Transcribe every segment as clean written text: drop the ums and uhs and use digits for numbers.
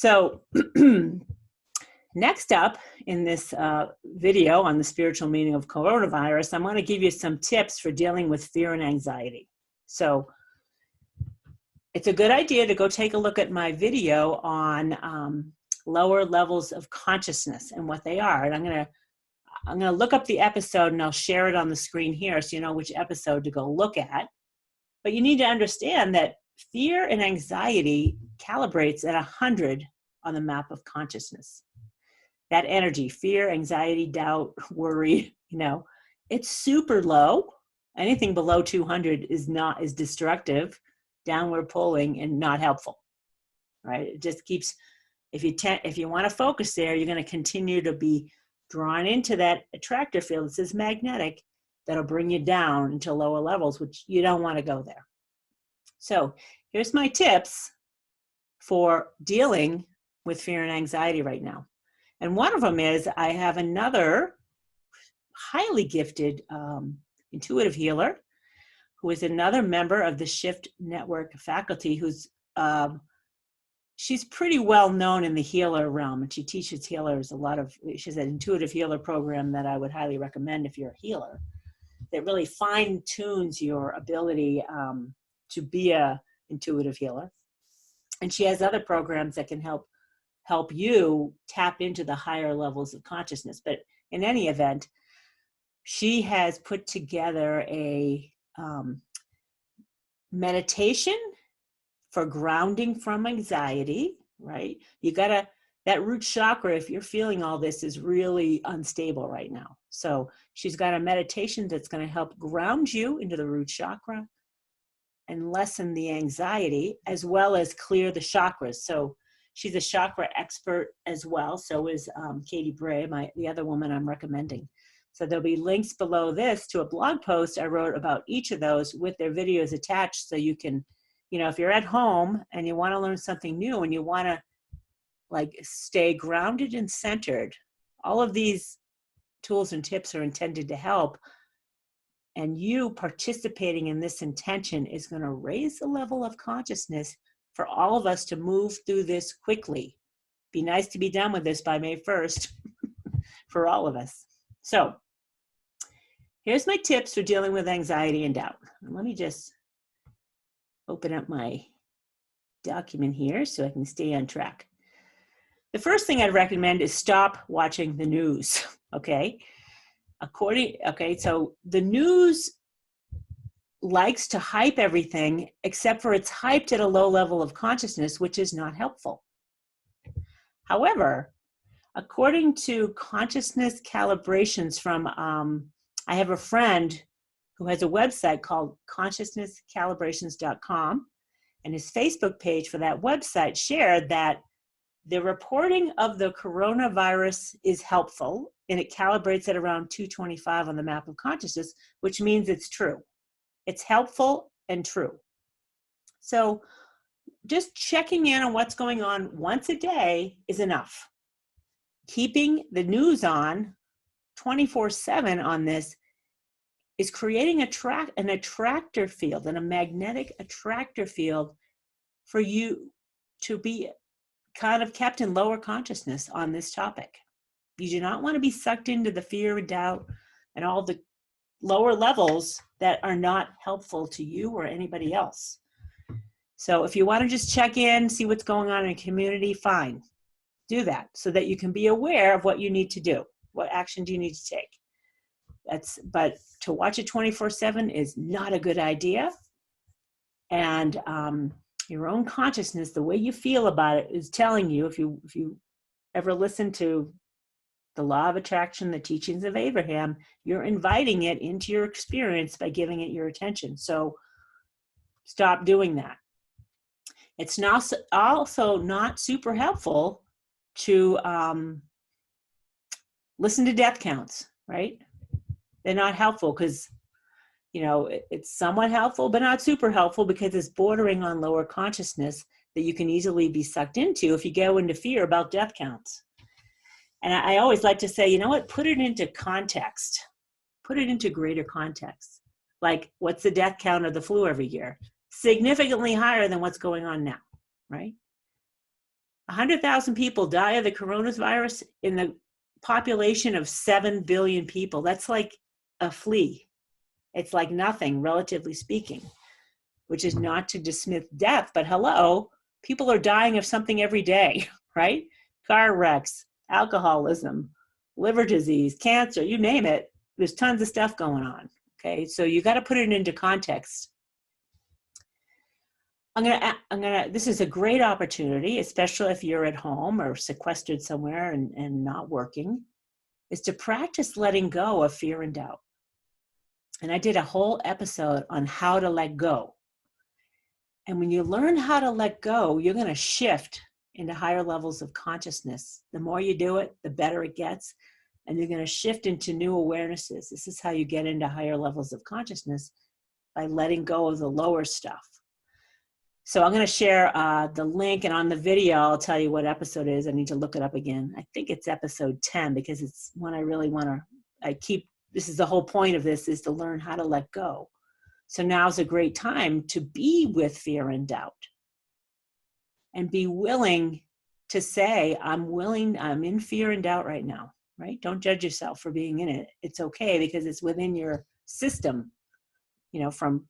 So next up in this video on the spiritual meaning of coronavirus, I'm going to give you some tips for dealing with fear and anxiety. So it's a good idea to go take a look at my video on lower levels of consciousness and what they are. And I'm going to look up the episode and I'll share it on the screen here so you know which episode to go look at. But you need to understand that fear and anxiety calibrates at 100 on the map of consciousness. That energy, fear, anxiety, doubt, worry, it's super low. Anything below 200 is destructive, downward pulling, and not helpful, right? It just keeps, if you want to focus there, you're going to continue to be drawn into that attractor field. It says magnetic, that'll bring you down into lower levels, which you don't want to go there. So here's my tips for dealing with fear and anxiety right now. And one of them is I have another highly gifted intuitive healer who is another member of the Shift Network faculty who's, she's pretty well known in the healer realm, and she teaches healers she has an intuitive healer program that I would highly recommend if you're a healer, that really fine tunes your ability to be a intuitive healer. And she has other programs that can help you tap into the higher levels of consciousness. But in any event, she has put together a meditation for grounding from anxiety, right? That root chakra, if you're feeling all this, is really unstable right now. So she's got a meditation that's going to help ground you into the root chakra and lessen the anxiety, as well as clear the chakras. So she's a chakra expert as well. So is Katie Bray, the other woman I'm recommending. So there'll be links below this to a blog post I wrote about each of those with their videos attached. So you can, if you're at home and you want to learn something new and you want to stay grounded and centered, all of these tools and tips are intended to help. And you participating in this intention is going to raise the level of consciousness for all of us to move through this quickly. Be nice to be done with this by May 1st for all of us. So here's my tips for dealing with anxiety and doubt. Let me just open up my document here so I can stay on track. The first thing I'd recommend is stop watching the news, okay? So the news likes to hype everything, except for it's hyped at a low level of consciousness, which is not helpful. However, according to consciousness calibrations from, I have a friend who has a website called consciousnesscalibrations.com, and his Facebook page for that website shared that the reporting of the coronavirus is helpful, and it calibrates at around 225 on the map of consciousness, which means it's true. It's helpful and true. So just checking in on what's going on once a day is enough. Keeping the news on 24/7 on this is creating an attractor field and a magnetic attractor field for you to be kind of kept in lower consciousness on this topic. You do not want to be sucked into the fear and doubt and all the lower levels that are not helpful to you or anybody else. So if you want to just check in, see what's going on in a community, fine. Do that so that you can be aware of what you need to do. What action do you need to take? But to watch it 24/7 is not a good idea. And your own consciousness, the way you feel about it, is telling you, if you ever listen to the law of attraction, the teachings of Abraham, you're inviting it into your experience by giving it your attention. So stop doing that. It's also not super helpful to listen to death counts, right? They're not helpful because, it's somewhat helpful, but not super helpful because it's bordering on lower consciousness that you can easily be sucked into if you go into fear about death counts. And I always like to say, put it into context. Put it into greater context. Like, what's the death count of the flu every year? Significantly higher than what's going on now, right? 100,000 people die of the coronavirus in the population of 7 billion people. That's like a flea. It's like nothing, relatively speaking, which is not to dismiss death, but hello, people are dying of something every day, right? Car wrecks, alcoholism, liver disease, cancer, you name it. There's tons of stuff going on, okay? So you got to put it into context. This is a great opportunity, especially if you're at home or sequestered somewhere and not working, is to practice letting go of fear and doubt. And I did a whole episode on how to let go. And when you learn how to let go, you're going to shift into higher levels of consciousness. The more you do it, the better it gets. And you're going to shift into new awarenesses. This is how you get into higher levels of consciousness, by letting go of the lower stuff. So I'm going to share the link, and on the video, I'll tell you what episode it is. I need to look it up again. I think it's episode 10, because it's one I really want to, this is the whole point of this, is to learn how to let go. So now's a great time to be with fear and doubt, and be willing to say, I'm in fear and doubt right now, right? Don't judge yourself for being in it. It's okay, because it's within your system, from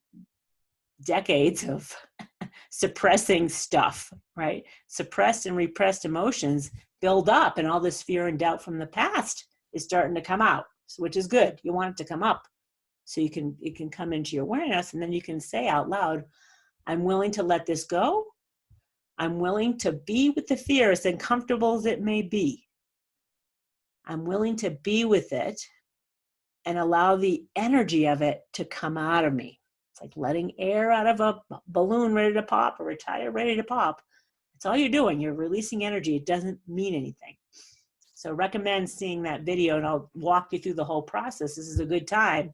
decades of suppressing stuff, right? Suppressed and repressed emotions build up, and all this fear and doubt from the past is starting to come out, which is good. You want it to come up so it can come into your awareness, and then you can say out loud, I'm willing to let this go. I'm willing to be with the fear, as uncomfortable as it may be. I'm willing to be with it and allow the energy of it to come out of me. It's like letting air out of a balloon ready to pop, or a tire ready to pop. That's all you're doing. You're releasing energy. It doesn't mean anything. So recommend seeing that video, and I'll walk you through the whole process. This is a good time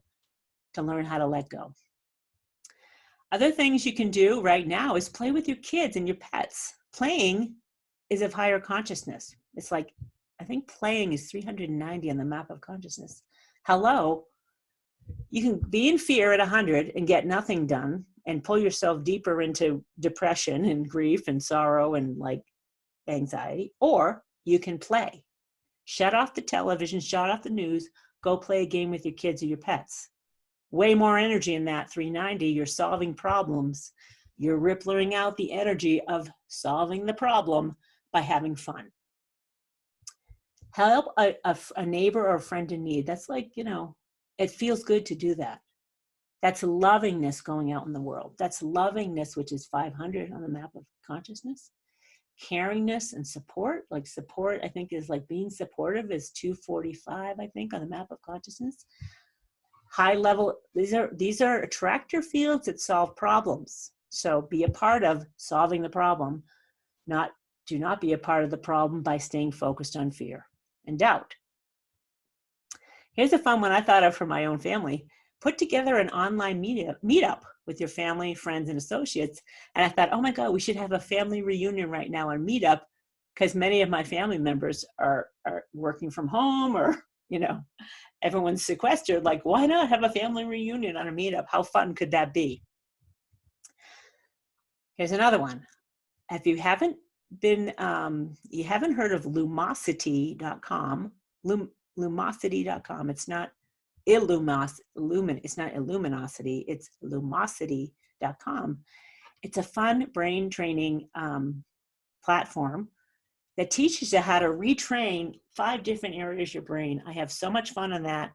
to learn how to let go. Other things you can do right now is play with your kids and your pets. Playing is of higher consciousness. It's like, I think playing is 390 on the map of consciousness. Hello. You can be in fear at 100 and get nothing done, and pull yourself deeper into depression and grief and sorrow and like anxiety. Or you can play. Shut off the television, shut off the news, go play a game with your kids or your pets. Way more energy in that 390. You're solving problems. You're rippling out the energy of solving the problem by having fun. Help a neighbor or a friend in need. That's like, it feels good to do that. That's lovingness going out in the world. That's lovingness, which is 500 on the map of consciousness. Caringness and support, like support, I think is like being supportive is 245, I think, on the map of consciousness. High level, these are attractor fields that solve problems. So be a part of solving the problem, do not be a part of the problem by staying focused on fear and doubt. Here's a fun one I thought of for my own family. Put together an online meetup with your family, friends, and associates. And I thought, oh my God, we should have a family reunion right now on Meetup, because many of my family members are working from home, or, everyone's sequestered. Like, why not have a family reunion on a Meetup? How fun could that be? Here's another one. If you haven't you haven't heard of lumosity.com, lumosity.com. It's not it's not Illuminosity, it's lumosity.com. It's a fun brain training platform that teaches you how to retrain 5 different areas of your brain. I have so much fun on that.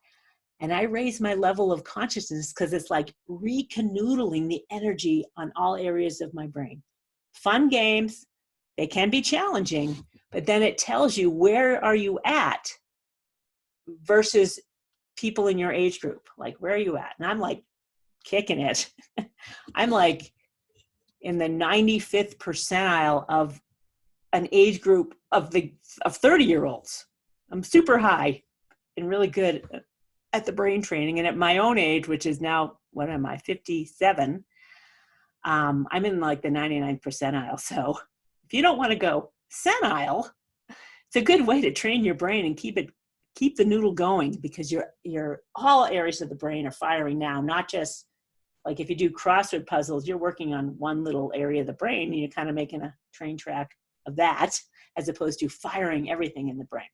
And I raise my level of consciousness, because it's like recanoodling the energy on all areas of my brain. Fun games. They can be challenging, but then it tells you where are you at versus people in your age group. Like, where are you at? And I'm like kicking it. I'm like in the 95th percentile of an age group of 30-year-olds. I'm super high and really good at the brain training. And at my own age, which is now, what am I, 57, I'm in like the 99th percentile. So if you don't want to go senile, it's a good way to train your brain and keep the noodle going, because your all areas of the brain are firing now, not just like if you do crossword puzzles, you're working on one little area of the brain and you're kind of making a train track of that, as opposed to firing everything in the brain.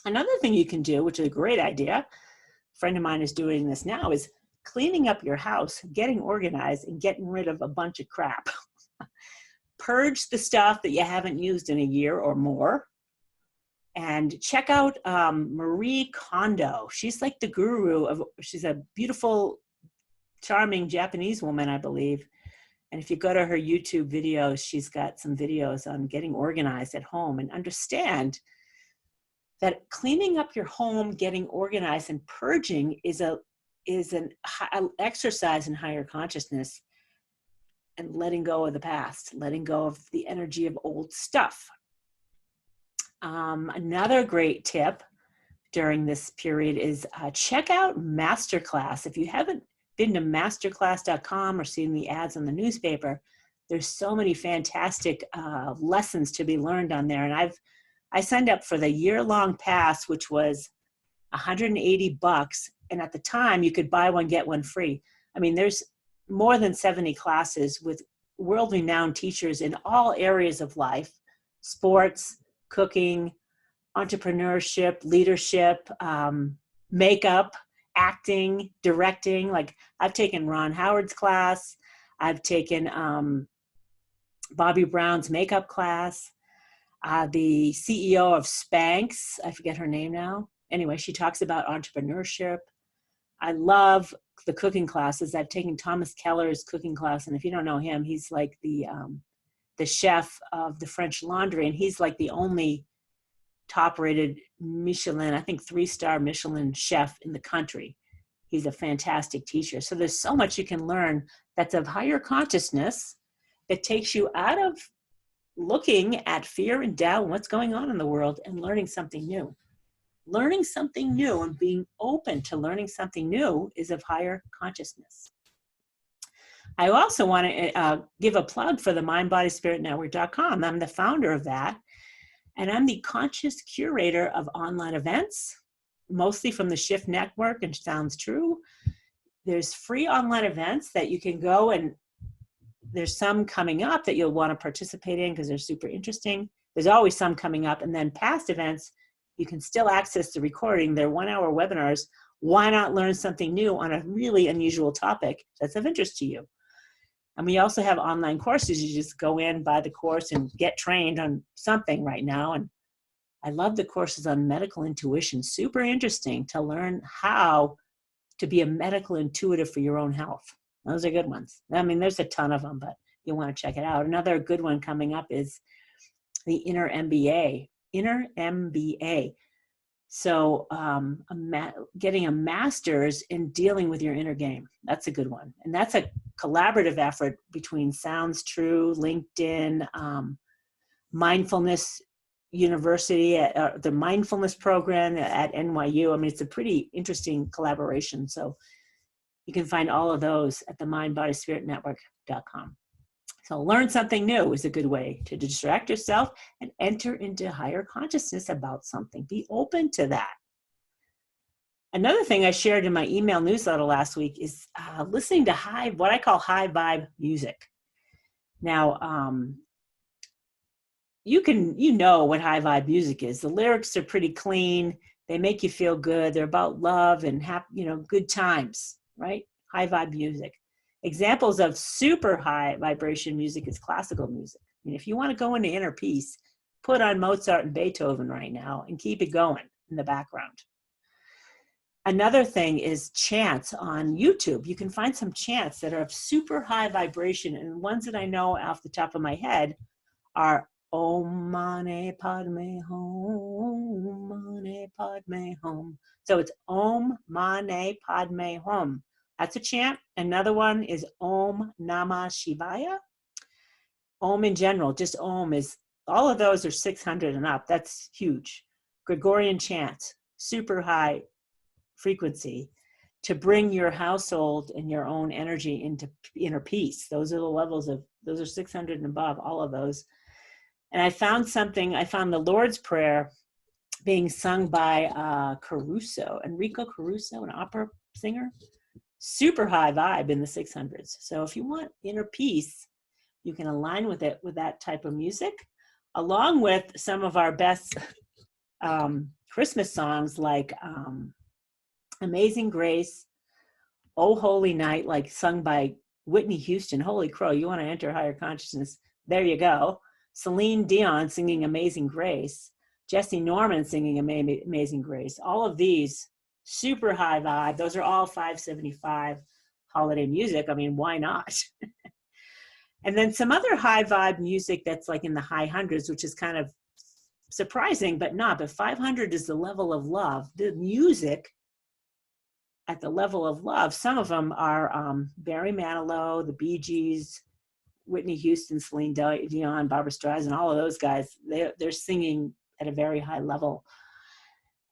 Another thing you can do, which is a great idea, a friend of mine is doing this now, is cleaning up your house, getting organized, and getting rid of a bunch of crap. Purge the stuff that you haven't used in a year or more. And check out Marie Kondo. She's like the guru of, she's a beautiful, charming Japanese woman, I believe. And if you go to her YouTube videos, she's got some videos on getting organized at home, and understand that cleaning up your home, getting organized, and purging is an exercise in higher consciousness and letting go of the past, letting go of the energy of old stuff. Another great tip during this period is check out Masterclass. If you haven't been to masterclass.com or seen the ads on the newspaper, there's so many fantastic lessons to be learned on there. And I signed up for the year-long pass, which was $180. And at the time, you could buy one, get one free. I mean, there's more than 70 classes with world-renowned teachers in all areas of life: sports, cooking, entrepreneurship, leadership, makeup, acting, directing. Like, I've taken Ron Howard's class. I've taken Bobby Brown's makeup class. The CEO of Spanx, I forget her name now. Anyway, she talks about entrepreneurship. I love the cooking classes. I've taken Thomas Keller's cooking class, and if you don't know him, he's like the chef of the French Laundry, and he's like the only top-rated Michelin, I think 3-star Michelin chef in the country. He's a fantastic teacher. So there's so much you can learn that's of higher consciousness that takes you out of looking at fear and doubt and what's going on in the world and learning something new. Learning something new and being open to learning something new is of higher consciousness. I also want to give a plug for the mindbodyspiritnetwork.com. I'm the founder of that, and I'm the conscious curator of online events, mostly from the Shift Network and Sounds True. There's free online events that you can go, and there's some coming up that you'll want to participate in because they're super interesting. There's always some coming up, and then past events, you can still access the recording. They're 1-hour webinars. Why not learn something new on a really unusual topic that's of interest to you? And we also have online courses. You just go in, buy the course, and get trained on something right now. And I love the courses on medical intuition. Super interesting to learn how to be a medical intuitive for your own health. Those are good ones. I mean, there's a ton of them, but you want to check it out. Another good one coming up is the INNER MBA. INNER MBA. So getting a master's in dealing with your inner game. That's a good one. And that's a collaborative effort between Sounds True, LinkedIn, Mindfulness University, the Mindfulness program at NYU. I mean, it's a pretty interesting collaboration. So you can find all of those at the mindbodyspiritnetwork.com. So learn something new is a good way to distract yourself and enter into higher consciousness about something. Be open to that. Another thing I shared in my email newsletter last week is listening to what I call high vibe music. Now, you know what high vibe music is. The lyrics are pretty clean. They make you feel good. They're about love and good times, right? High vibe music. Examples of super high vibration music is classical music. I mean, if you want to go into inner peace, put on Mozart and Beethoven right now and keep it going in the background. Another thing is chants on YouTube. You can find some chants that are of super high vibration, and ones that I know off the top of my head are Om Mani Padme Hum, Mani Padme Hum. So it's Om Mani Padme Hum. That's a chant. Another one is Om Namah Shivaya. Om in general, just Om is, all of those are 600 and up. That's huge. Gregorian chant, super high frequency to bring your household and your own energy into inner peace. Those are the levels of, those are 600 and above, all of those. And I found the Lord's Prayer being sung by Enrico Caruso, an opera singer. Super high vibe in the 600s. So if you want inner peace, you can align with it with that type of music. along with some of our best Christmas songs like Amazing Grace, Oh Holy Night, like sung by Whitney Houston. Holy crow, you want to enter higher consciousness? There you go. Celine Dion singing Amazing Grace. Jesse Norman singing Amazing Grace. All of these, super high vibe. Those are all 575 holiday music. I mean, why not? And then some other high vibe music that's like in the high hundreds, which is kind of surprising, but not. But 500 is the level of love. The music at the level of love, some of them are Barry Manilow, the Bee Gees, Whitney Houston, Celine Dion, Barbra Streisand, all of those guys. They're singing at a very high level.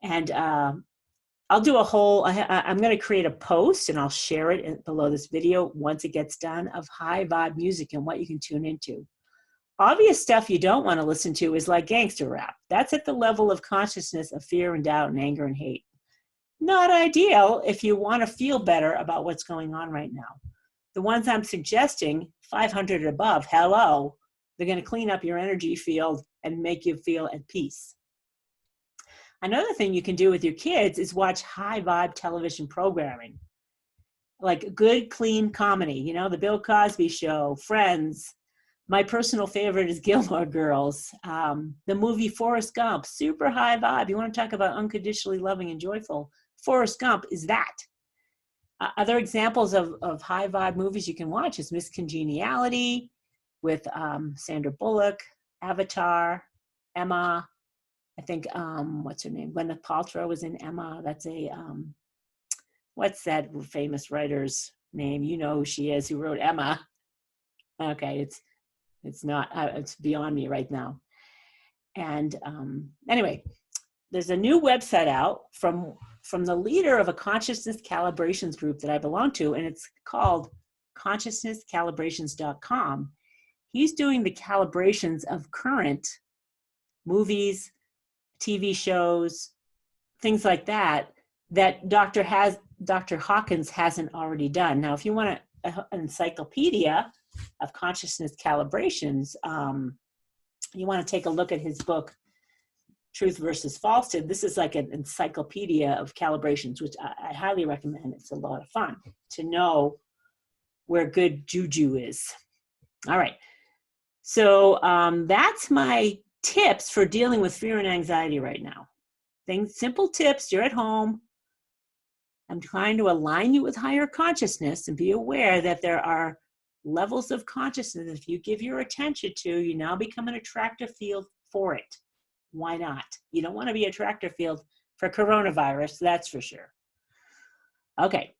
And I'll do a whole, I'm going to create a post and I'll share it below this video once it gets done, of high vibe music and what you can tune into. Obvious stuff you don't want to listen to is like gangster rap. That's at the level of consciousness of fear and doubt and anger and hate. Not ideal if you want to feel better about what's going on right now. The ones I'm suggesting, 500 and above, hello, they're going to clean up your energy field and make you feel at peace. Another thing you can do with your kids is watch high vibe television programming, like good, clean comedy. You know, the Bill Cosby Show, Friends. My personal favorite is Gilmore Girls. The movie Forrest Gump, super high vibe. You want to talk about unconditionally loving and joyful? Forrest Gump is that. Other examples of high vibe movies you can watch is Miss Congeniality with Sandra Bullock, Avatar, Emma. I think, what's her name? Gwyneth Paltrow was in Emma. That's a, what's that famous writer's name? You know who she is, who wrote Emma. Okay, it's not, it's beyond me right now. And anyway, there's a new website out from the leader of a consciousness calibrations group that I belong to, and it's called consciousnesscalibrations.com. He's doing the calibrations of current movies, TV shows, things like that, that Dr. Hawkins hasn't already done. Now, if you want an encyclopedia of consciousness calibrations, you want to take a look at his book, Truth versus Falsehood. This is like an encyclopedia of calibrations, which I highly recommend. It's a lot of fun to know where good juju is. All right. So that's my tips for dealing with fear and anxiety right now. Simple tips. You're at home. I'm trying to align you with higher consciousness and be aware that there are levels of consciousness. If you give your attention to, you now become an attractor field for it. Why not? You don't want to be an attractor field for coronavirus, that's for sure. Okay,